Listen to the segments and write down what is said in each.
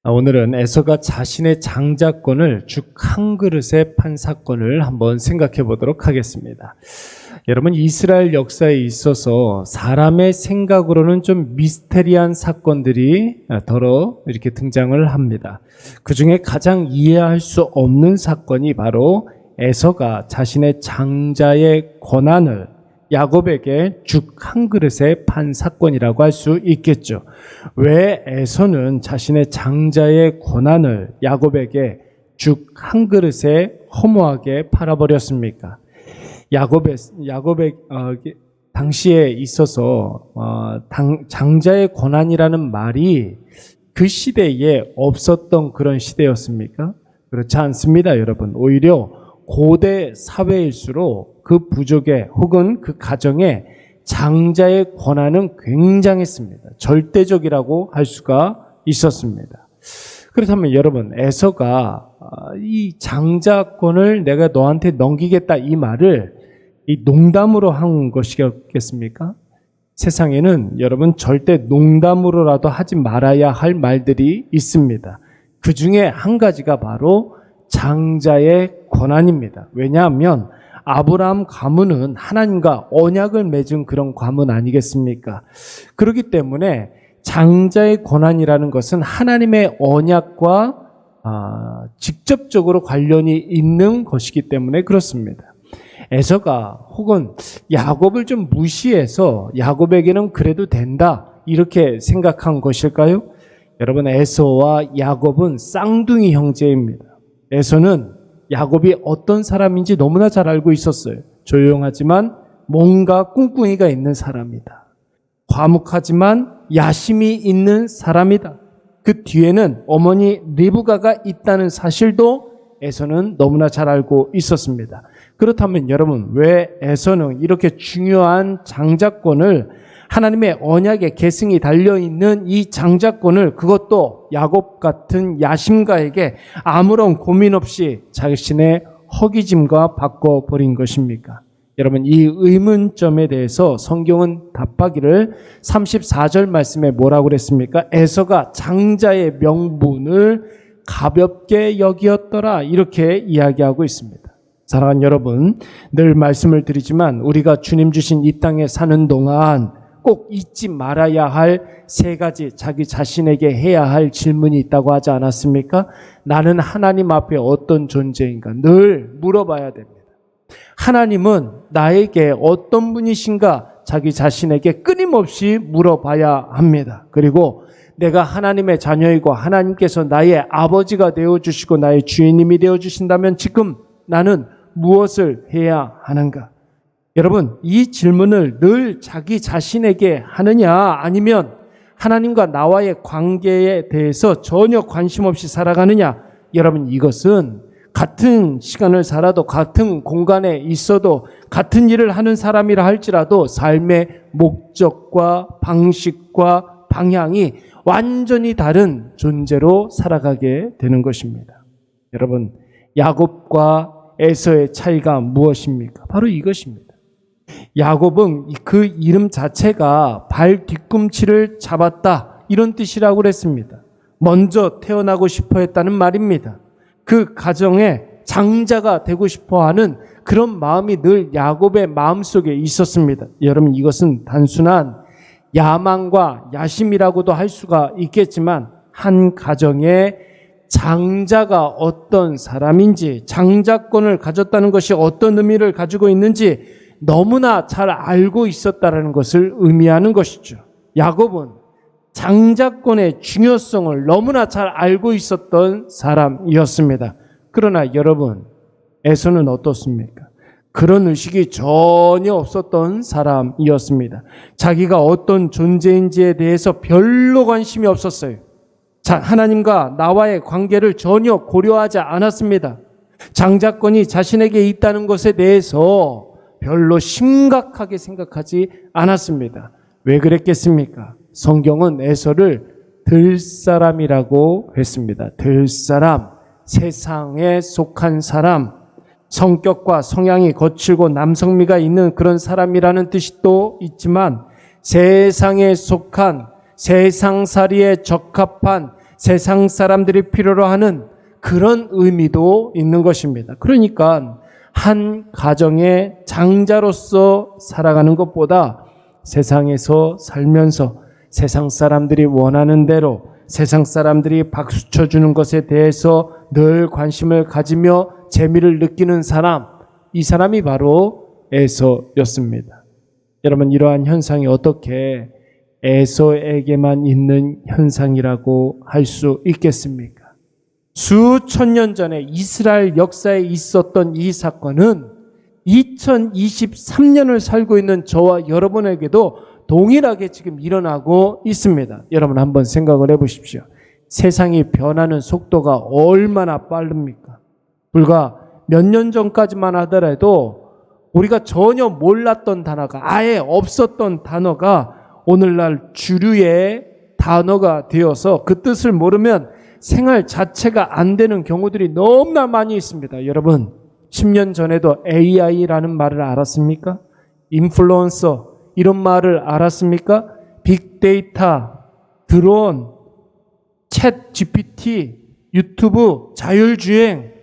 오늘은 에서가 자신의 장자권을 죽 한 그릇에 판 사건을 한번 생각해 보도록 하겠습니다. 여러분, 이스라엘 역사에 있어서 사람의 생각으로는 좀 미스테리한 사건들이 더러 이렇게 등장을 합니다. 그 중에 가장 이해할 수 없는 사건이 바로 에서가 자신의 장자의 권한을 야곱에게 죽 한 그릇에 판 사건이라고 할 수 있겠죠. 왜 에서는 자신의 장자의 권한을 야곱에게 죽 한 그릇에 허무하게 팔아버렸습니까? 야곱의 당시에 있어서 장자의 권한이라는 말이 그 시대에 없었던 그런 시대였습니까? 그렇지 않습니다, 여러분. 오히려 고대 사회일수록 그 부족의 혹은 그 가정의 장자의 권한은 굉장했습니다. 절대적이라고 할 수가 있었습니다. 그렇다면 여러분, 에서가 이 장자권을 내가 너한테 넘기겠다 이 말을 이 농담으로 한 것이겠습니까? 세상에는 여러분 절대 농담으로라도 하지 말아야 할 말들이 있습니다. 그 중에 한 가지가 바로 장자의 권한입니다. 왜냐하면 아브라함 가문은 하나님과 언약을 맺은 그런 가문 아니겠습니까? 그렇기 때문에 장자의 권한이라는 것은 하나님의 언약과 직접적으로 관련이 있는 것이기 때문에 그렇습니다. 에서가 혹은 야곱을 좀 무시해서 야곱에게는 그래도 된다 이렇게 생각한 것일까요? 여러분, 에서와 야곱은 쌍둥이 형제입니다. 에서는 야곱이 어떤 사람인지 너무나 잘 알고 있었어요. 조용하지만 뭔가 꿍꿍이가 있는 사람이다. 과묵하지만 야심이 있는 사람이다. 그 뒤에는 어머니 리브가가 있다는 사실도 에서는 너무나 잘 알고 있었습니다. 그렇다면 여러분, 왜 에서는 이렇게 중요한 장자권을 하나님의 언약의 계승이 달려있는 이 장자권을 그것도 야곱 같은 야심가에게 아무런 고민 없이 자신의 허기짐과 바꿔버린 것입니까? 여러분, 이 의문점에 대해서 성경은 답하기를 34절 말씀에 뭐라고 그랬습니까? 에서가 장자의 명분을 가볍게 여기었더라 이렇게 이야기하고 있습니다. 사랑하는 여러분, 늘 말씀을 드리지만 우리가 주님 주신 이 땅에 사는 동안 꼭 잊지 말아야 할 세 가지 자기 자신에게 해야 할 질문이 있다고 하지 않았습니까? 나는 하나님 앞에 어떤 존재인가 늘 물어봐야 됩니다. 하나님은 나에게 어떤 분이신가 자기 자신에게 끊임없이 물어봐야 합니다. 그리고 내가 하나님의 자녀이고 하나님께서 나의 아버지가 되어주시고 나의 주인님이 되어주신다면 지금 나는 무엇을 해야 하는가? 여러분, 이 질문을 늘 자기 자신에게 하느냐 아니면 하나님과 나와의 관계에 대해서 전혀 관심 없이 살아가느냐? 여러분, 이것은 같은 시간을 살아도 같은 공간에 있어도 같은 일을 하는 사람이라 할지라도 삶의 목적과 방식과 방향이 완전히 다른 존재로 살아가게 되는 것입니다. 여러분, 야곱과 에서의 차이가 무엇입니까? 바로 이것입니다. 야곱은 그 이름 자체가 발 뒤꿈치를 잡았다 이런 뜻이라고 그랬습니다. 먼저 태어나고 싶어 했다는 말입니다. 그 가정에 장자가 되고 싶어하는 그런 마음이 늘 야곱의 마음속에 있었습니다. 여러분, 이것은 단순한 야망과 야심이라고도 할 수가 있겠지만 한 가정에 장자가 어떤 사람인지, 장자권을 가졌다는 것이 어떤 의미를 가지고 있는지 너무나 잘 알고 있었다는 것을 의미하는 것이죠. 야곱은 장자권의 중요성을 너무나 잘 알고 있었던 사람이었습니다. 그러나 여러분, 에서는 어떻습니까? 그런 의식이 전혀 없었던 사람이었습니다. 자기가 어떤 존재인지에 대해서 별로 관심이 없었어요. 하나님과 나와의 관계를 전혀 고려하지 않았습니다. 장자권이 자신에게 있다는 것에 대해서 별로 심각하게 생각하지 않았습니다. 왜 그랬겠습니까? 성경은 에서를 들사람이라고 했습니다. 들사람, 세상에 속한 사람, 성격과 성향이 거칠고 남성미가 있는 그런 사람이라는 뜻이 또 있지만 세상에 속한 세상살이에 적합한 세상 사람들이 필요로 하는 그런 의미도 있는 것입니다. 그러니까 한 가정의 장자로서 살아가는 것보다 세상에서 살면서 세상 사람들이 원하는 대로 세상 사람들이 박수 쳐주는 것에 대해서 늘 관심을 가지며 재미를 느끼는 사람, 이 사람이 바로 에서였습니다. 여러분, 이러한 현상이 어떻게 에서에게만 있는 현상이라고 할 수 있겠습니까? 수천 년 전에 이스라엘 역사에 있었던 이 사건은 2023년을 살고 있는 저와 여러분에게도 동일하게 지금 일어나고 있습니다. 여러분 한번 생각을 해보십시오. 세상이 변하는 속도가 얼마나 빠릅니까? 불과 몇 년 전까지만 하더라도 우리가 전혀 몰랐던 단어가, 아예 없었던 단어가 오늘날 주류의 단어가 되어서 그 뜻을 모르면 생활 자체가 안 되는 경우들이 너무나 많이 있습니다. 여러분, 10년 전에도 AI라는 말을 알았습니까? 인플루언서, 이런 말을 알았습니까? 빅데이터, 드론, 챗 GPT, 유튜브, 자율주행,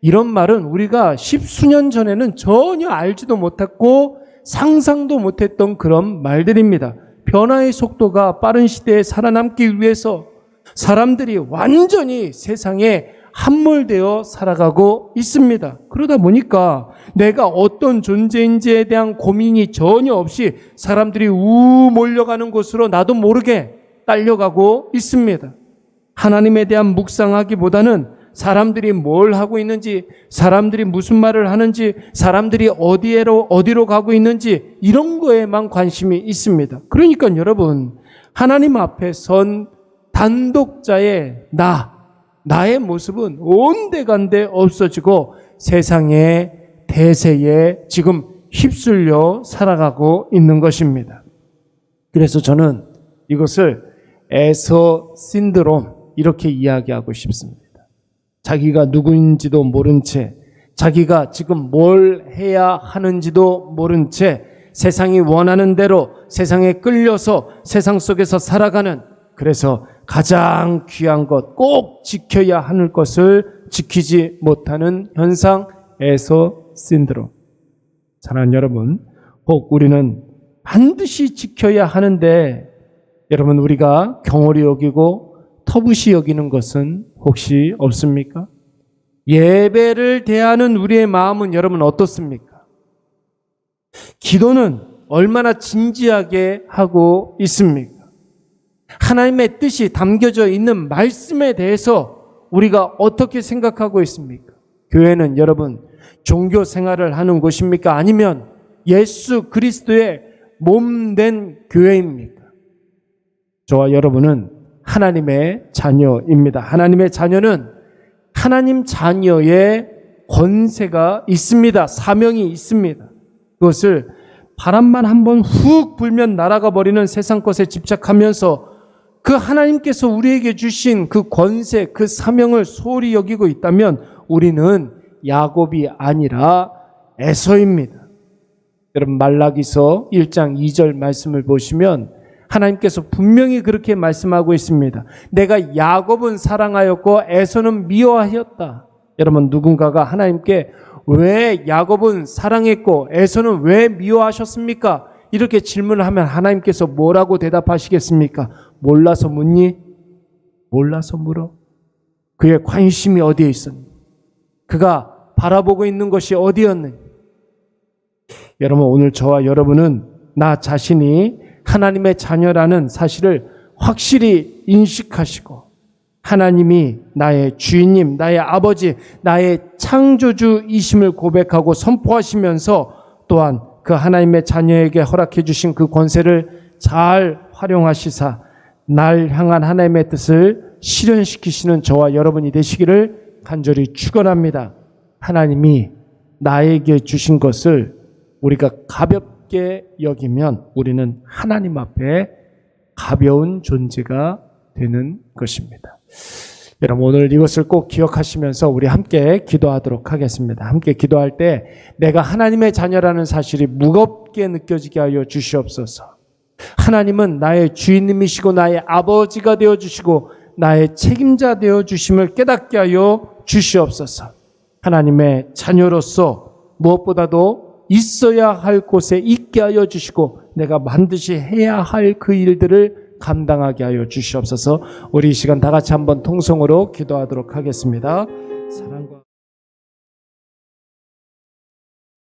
이런 말은 우리가 10수년 전에는 전혀 알지도 못했고 상상도 못했던 그런 말들입니다. 변화의 속도가 빠른 시대에 살아남기 위해서 사람들이 완전히 세상에 함몰되어 살아가고 있습니다. 그러다 보니까 내가 어떤 존재인지에 대한 고민이 전혀 없이 사람들이 몰려가는 곳으로 나도 모르게 딸려가고 있습니다. 하나님에 대한 묵상하기보다는 사람들이 뭘 하고 있는지, 사람들이 무슨 말을 하는지, 사람들이 어디로 가고 있는지, 이런 거에만 관심이 있습니다. 그러니까 여러분, 하나님 앞에 선 단독자의 나의 모습은 온데간데 없어지고 세상의 대세에 지금 휩쓸려 살아가고 있는 것입니다. 그래서 저는 이것을 에서 신드롬, 이렇게 이야기하고 싶습니다. 자기가 누구인지도 모른 채, 자기가 지금 뭘 해야 하는지도 모른 채 세상이 원하는 대로 세상에 끌려서 세상 속에서 살아가는, 그래서 가장 귀한 것, 꼭 지켜야 하는 것을 지키지 못하는 현상, 에서 신드롬. 사랑하는 여러분, 꼭 우리는 반드시 지켜야 하는데 여러분, 우리가 경홀히 여기고 터부시 여기는 것은 혹시 없습니까? 예배를 대하는 우리의 마음은 여러분 어떻습니까? 기도는 얼마나 진지하게 하고 있습니까? 하나님의 뜻이 담겨져 있는 말씀에 대해서 우리가 어떻게 생각하고 있습니까? 교회는 여러분 종교 생활을 하는 곳입니까? 아니면 예수 그리스도의 몸된 교회입니까? 저와 여러분은 하나님의 자녀입니다. 하나님의 자녀는 하나님 자녀의 권세가 있습니다. 사명이 있습니다. 그것을 바람만 한번 훅 불면 날아가 버리는 세상 것에 집착하면서 그 하나님께서 우리에게 주신 그 권세, 그 사명을 소홀히 여기고 있다면 우리는 야곱이 아니라 에서입니다. 여러분, 말라기서 1장 2절 말씀을 보시면 하나님께서 분명히 그렇게 말씀하고 있습니다. 내가 야곱은 사랑하였고 에서는 미워하였다. 여러분, 누군가가 하나님께 왜 야곱은 사랑했고 에서는 왜 미워하셨습니까? 이렇게 질문을 하면 하나님께서 뭐라고 대답하시겠습니까? 몰라서 묻니? 몰라서 물어? 그의 관심이 어디에 있었니? 그가 바라보고 있는 것이 어디였느냐? 여러분, 오늘 저와 여러분은 나 자신이 하나님의 자녀라는 사실을 확실히 인식하시고 하나님이 나의 주인님, 나의 아버지, 나의 창조주이심을 고백하고 선포하시면서 또한 그 하나님의 자녀에게 허락해 주신 그 권세를 잘 활용하시사 날 향한 하나님의 뜻을 실현시키시는 저와 여러분이 되시기를 간절히 축원합니다. 하나님이 나에게 주신 것을 우리가 가볍게 여기면 우리는 하나님 앞에 가벼운 존재가 되는 것입니다. 여러분, 오늘 이것을 꼭 기억하시면서 우리 함께 기도하도록 하겠습니다. 함께 기도할 때 내가 하나님의 자녀라는 사실이 무겁게 느껴지게 하여 주시옵소서. 하나님은 나의 주인님이시고 나의 아버지가 되어주시고 나의 책임자 되어 주심을 깨닫게 하여 주시옵소서. 하나님의 자녀로서 무엇보다도 있어야 할 곳에 있게 하여 주시고 내가 반드시 해야 할 그 일들을 감당하게 하여 주시옵소서. 우리 이 시간 다 같이 한번 통성으로 기도하도록 하겠습니다.